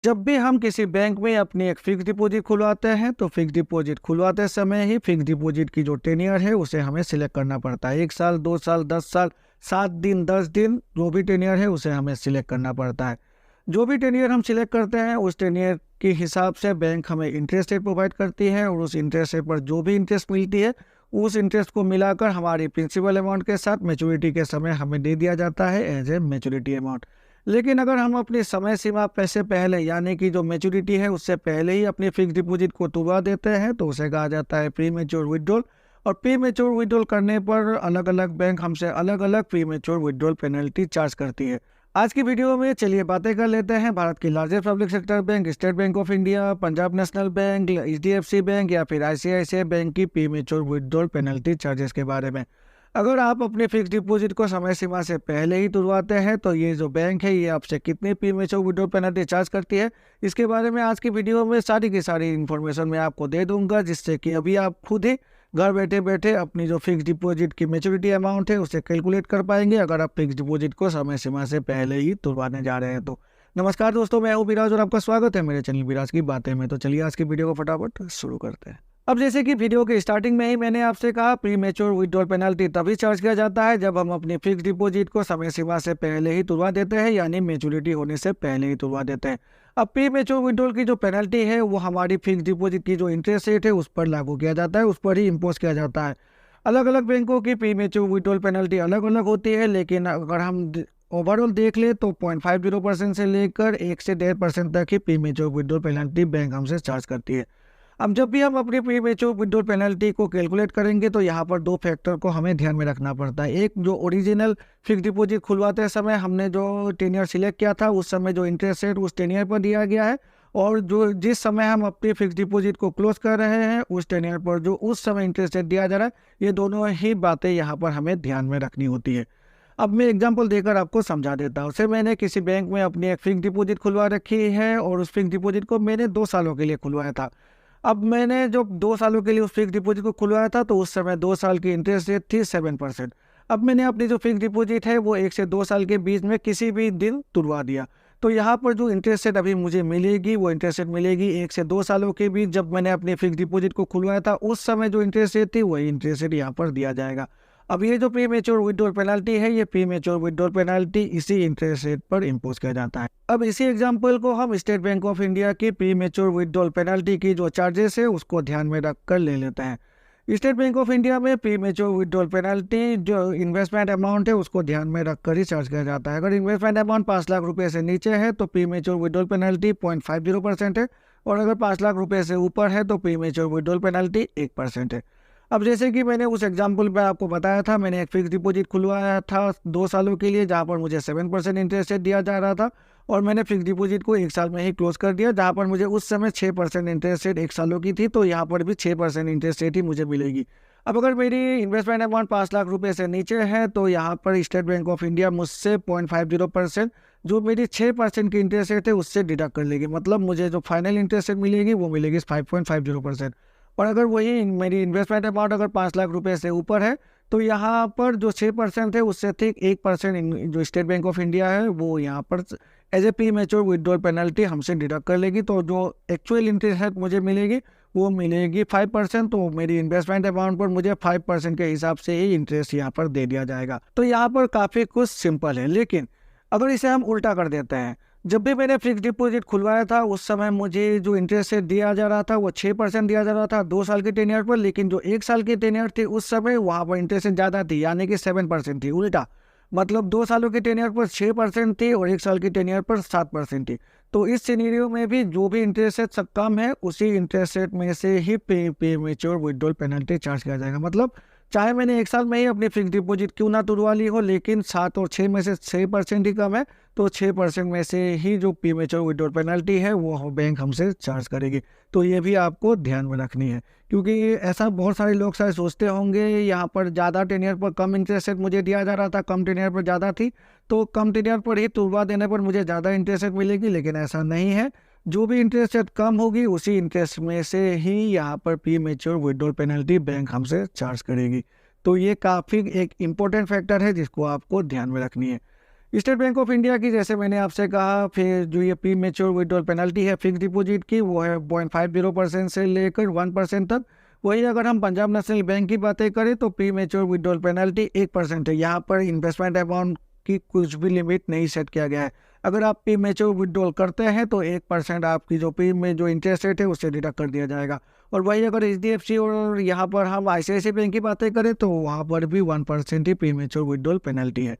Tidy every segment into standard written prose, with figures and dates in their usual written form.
जब भी हम किसी बैंक में अपनी एक फिक्स डिपॉजिट खुलवाते हैं तो फिक्स डिपॉजिट खुलवाते समय ही फिक्स डिपॉजिट की जो टेन्योर है उसे हमें सिलेक्ट करना पड़ता है। 1 साल, 2 साल, 10 साल, 7 दिन, 10 दिन, जो भी टेन्योर है उसे हमें सिलेक्ट करना पड़ता है। जो भी टेन्योर हम सिलेक्ट करते हैं उस टेन्योर के हिसाब से बैंक हमें इंटरेस्ट रेट प्रोवाइड करती है और उस इंटरेस्ट रेट पर जो भी इंटरेस्ट मिलती है उस इंटरेस्ट को मिलाकर हमारी प्रिंसिपल अमाउंट के साथ मैच्योरिटी के समय हमें दे दिया जाता है एज ए मैच्योरिटी अमाउंट। लेकिन अगर हम अपनी समय सीमा पैसे पहले यानी कि जो मैच्योरिटी है उससे पहले ही अपनी फिक्स डिपॉजिट को तुड़वा देते हैं तो उसे कहा जाता है प्री मैच्योर विड्रॉल। और प्री मैच्योर विड्रॉल करने पर अलग अलग बैंक हमसे अलग अलग pre mature withdrawal penalty charge करती है। आज की वीडियो में चलिए बातें कर लेते हैं भारत की largest public sector bank state bank of India, Punjab national bank, HDFC bank या फिर ICICI बैंक की pre mature withdrawal penalty charges के बारे में। अगर आप अपने फिक्स डिपॉजिट को समय सीमा से पहले ही तुड़वाते हैं तो ये जो बैंक है ये आपसे कितनी प्रीमेच्योर विड्रॉल पेनल्टी चार्ज करती है, इसके बारे में आज की वीडियो में सारी की सारी इन्फॉर्मेशन मैं आपको दे दूंगा, जिससे कि अभी आप खुद ही घर बैठे बैठे अपनी जो फिक्स डिपॉजिट की मैच्योरिटी अमाउंट है उसे कैलकुलेट कर पाएंगे अगर आप फिक्स डिपॉजिट को समय सीमा से पहले ही तुड़वाने जा रहे हैं तो। नमस्कार दोस्तों, मैं हूँ विराज और आपका स्वागत है मेरे चैनल विराज की बातें में। तो चलिए आज की वीडियो को फटाफट शुरू करते हैं। अब जैसे कि वीडियो के स्टार्टिंग में ही मैंने आपसे कहा, प्री मैच्योर विड्रॉल पेनल्टी तभी चार्ज किया जाता है जब हम अपनी फिक्स डिपॉजिट को समय सीमा से पहले ही तुड़वा देते हैं, यानी मैच्योरिटी होने से पहले ही तुड़वा देते हैं। अब प्री मैच्योर विड्रॉल की जो पेनल्टी है वो हमारी फिक्स डिपॉजिट की जो इंटरेस्ट रेट है उस पर लागू किया जाता है, उस पर ही इम्पोज किया जाता है। अलग अलग बैंकों की प्री मैच्योर विड्रॉल पेनल्टी अलग अलग होती है, लेकिन अगर हम ओवरऑल देख ले तो 0.50% से लेकर 1 से 1.5% तक ही premature withdrawal penalty bank हमसे चार्ज करती है। अब जब भी हम अपनी प्री मैच्योर विड्रॉल पेनल्टी को कैलकुलेट करेंगे तो यहाँ पर दो फैक्टर को हमें ध्यान में रखना पड़ता है। एक, जो ओरिजिनल फिक्स डिपॉजिट खुलवाते समय हमने जो टेन्योर सिलेक्ट किया था उस समय जो इंटरेस्ट रेट उस टेन्योर पर दिया गया है, और जो जिस समय हम अपनी फिक्स डिपॉजिट को क्लोज कर रहे हैं उस टेन्योर पर जो उस समय इंटरेस्ट रेट दिया जा रहा है, ये दोनों ही बातें यहाँ पर हमें ध्यान में रखनी होती है। अब मैं एग्जांपल देकर आपको समझा देता हूँ। मैंने किसी बैंक में अपनी एक फिक्स डिपॉजिट खुलवा रखी है और उस फिक्स डिपॉजिट को मैंने 2 सालों के लिए खुलवाया था। अब मैंने जो 2 सालों के लिए उस फिक्स डिपॉजिट को खुलवाया था तो उस समय 2 साल की इंटरेस्ट रेट थी 7%। अब मैंने अपनी जो फिक्स डिपॉजिट है वो 1 से 2 साल के बीच में किसी भी दिन तुड़वा दिया, तो यहाँ पर जो इंटरेस्ट रेट अभी मुझे मिलेगी वो इंटरेस्ट रेट मिलेगी 1 से 2 सालों के बीच। जब मैंने अपनी फिक्स डिपॉजिट को खुलवाया था उस समय जो इंटरेस्ट रेट थी वही इंटरेस्ट रेट यहाँ पर दिया जाएगा। अब ये जो प्री मैच्योर विड्रॉल पेनल्टी है, ये प्री मैच्योर विड्रॉल पेनल्टी इसी इंटरेस्ट रेट पर इम्पोज किया जाता है। अब इसी एग्जांपल को हम स्टेट बैंक ऑफ इंडिया की प्री मैच्योर विड्रॉल पेनल्टी की जो चार्जेस है उसको ध्यान में रखकर ले लेते हैं। स्टेट बैंक ऑफ इंडिया में प्री मैच्योर विड्रॉल पेनल्टी जो इन्वेस्टमेंट अमाउंट है उसको ध्यान में रखकर ही चार्ज किया जाता है। अगर इन्वेस्टमेंट अमाउंट 5 लाख रुपए से नीचे है तो प्री मैच्योर विड्रॉल पेनल्टी 0.50% है, और अगर 5 लाख रुपए से ऊपर है तो प्री मैच्योर विड्रॉल पेनल्टी 1% है। अब जैसे कि मैंने उस एग्जाम्पल में आपको बताया था, मैंने एक फिक्स डिपॉजिट खुलवाया था 2 सालों के लिए जहाँ पर मुझे 7% इंटरेस्ट रेट दिया जा रहा था, और मैंने फिक्स डिपॉजिट को 1 साल में ही क्लोज कर दिया जहाँ पर मुझे उस समय 6% इंटरेस्ट रेट 1 सालों की थी, तो यहाँ पर भी 6% इंटरेस्ट रेट ही मुझे मिलेगी। अब अगर मेरी इन्वेस्टमेंट अमाउंट 5 लाख रुपए से नीचे है तो यहाँ पर स्टेट बैंक ऑफ इंडिया मुझसे 0.50% जो मेरी 6% की इंटरेस्ट रेट है उससे डिडक्ट कर लेगी, मतलब मुझे जो फाइनल इंटरेस्ट रेट मिलेगी वो मिलेगी 5.50%। और अगर वही मेरी इन्वेस्टमेंट अमाउंट अगर 5 लाख रुपए से ऊपर है तो यहाँ पर जो 6% है उससे ठीक 1% जो स्टेट बैंक ऑफ इंडिया है वो यहाँ पर as a premature withdrawal penalty हमसे डिडक्ट कर लेगी। तो जो एक्चुअल इंटरेस्ट है मुझे मिलेगी वो मिलेगी 5%, तो मेरी इन्वेस्टमेंट अमाउंट पर मुझे 5% के हिसाब से ही इंटरेस्ट यहाँ पर दे दिया जाएगा। तो यहाँ पर काफ़ी कुछ सिंपल है, लेकिन अगर इसे हम उल्टा कर देते हैं, जब भी मैंने फिक्स डिपॉजिट खुलवाया था उस समय मुझे जो इंटरेस्ट रेट दिया जा रहा था वो 6% दिया जा रहा था 2 साल की टेन्योर पर, लेकिन जो 1 साल की टेन्योर थी उस समय वहाँ पर इंटरेस्ट रेट ज़्यादा थी, यानी कि 7% थी। उल्टा मतलब 2 सालों की टेन्योर पर 6% थी और 1 साल की टेन्योर पर 7% थी। तो इस सिनेरियो में भी जो भी इंटरेस्ट रेट सब कम है उसी इंटरेस्ट रेट में से ही premature withdrawal penalty charge किया जाएगा। मतलब चाहे मैंने 1 साल में ही अपनी फिक्स डिपॉजिट क्यों ना तुड़वा ली हो, लेकिन 7 और 6 में से 6% ही कम है, तो 6% में से ही जो प्री मैच्योर विड्रॉल पेनल्टी है वो बैंक हमसे चार्ज करेगी। तो ये भी आपको ध्यान में रखनी है, क्योंकि ऐसा बहुत सारे लोग शायद सोचते होंगे यहाँ पर ज़्यादा टेन्योर पर कम इंटरेस्ट रेट मुझे दिया जा रहा था, कम टेन्योर पर ज़्यादा थी, तो कम टेन्योर पर ही तुड़वा देने पर मुझे ज़्यादा इंटरेस्ट रेट मिलेगी, लेकिन ऐसा नहीं है। जो भी इंटरेस्ट रेट कम होगी उसी इंटरेस्ट में से ही यहाँ पर pre mature withdrawal penalty bank हमसे चार्ज करेगी। तो ये काफ़ी एक इम्पोर्टेंट फैक्टर है जिसको आपको ध्यान में रखनी है। स्टेट बैंक ऑफ इंडिया की जैसे मैंने आपसे कहा, फिर जो ये प्री मेच्योर विड्रॉल पेनल्टी है फिक्स डिपॉजिट की वो है 0.50% से लेकर 1% तक। वही अगर हम पंजाब नेशनल बैंक की बातें करें तो प्री मेच्योर विड्रॉल पेनल्टी 1% है। यहाँ पर इन्वेस्टमेंट अमाउंट की कुछ भी लिमिट नहीं सेट किया गया है। अगर आप प्री मेच्योर विड्रॉल करते हैं तो 1% आपकी जो प्री में जो इंटरेस्ट रेट है उससे डिडक्ट कर दिया जाएगा। और वही अगर HDFC और यहाँ पर हम ICICI बैंक की बातें करें तो वहाँ पर भी 1% ही प्री मेच्योर विड्रॉल पेनल्टी है।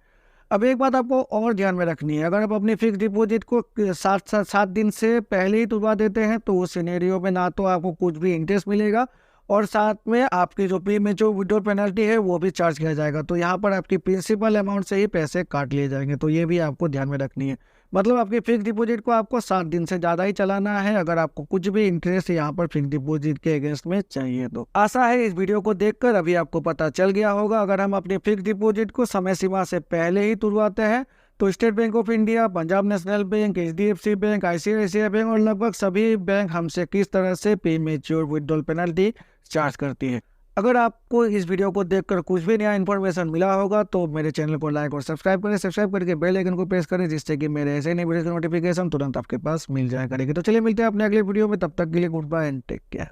अब एक बात आपको और ध्यान में रखनी है, अगर आप अपनी फिक्स डिपॉजिट को 7 दिन से पहले ही तुड़वा देते हैं तो उस सिनेरियो में ना तो आपको कुछ भी इंटरेस्ट मिलेगा और साथ में आपकी जो प्री मेच्योर विड्रॉल पेनल्टी है वो भी चार्ज किया जाएगा। तो यहाँ पर आपकी प्रिंसिपल अमाउंट से ही पैसे काट लिए जाएंगे। तो ये भी आपको ध्यान में रखनी है। मतलब आपकी फिक्स डिपॉजिट को आपको 7 दिन से ज़्यादा ही चलाना है अगर आपको कुछ भी इंटरेस्ट यहाँ पर फिक्स डिपॉजिट के अगेंस्ट में चाहिए। तो आशा है इस वीडियो को देखकर अभी आपको पता चल गया होगा। अगर हम अपनी फिक्स डिपॉजिट को समय सीमा से पहले ही तुड़वाते हैं तो state bank of India, Punjab national bank, HDFC bank, ICICI bank और लगभग सभी बैंक हमसे किस तरह से pre mature withdrawal penalty charge करती है। अगर आपको इस वीडियो को देखकर कुछ भी नया इन्फॉर्मेशन मिला होगा तो मेरे चैनल को लाइक और सब्सक्राइब करें। सब्सक्राइब करके बेल आइकन को प्रेस करें जिससे कि मेरे ऐसे नए वीडियो की नोटिफिकेशन तुरंत आपके पास मिल जाया करेगी। तो चलिए मिलते हैं अपने अगले वीडियो में, तब तक के लिए goodbye and take care.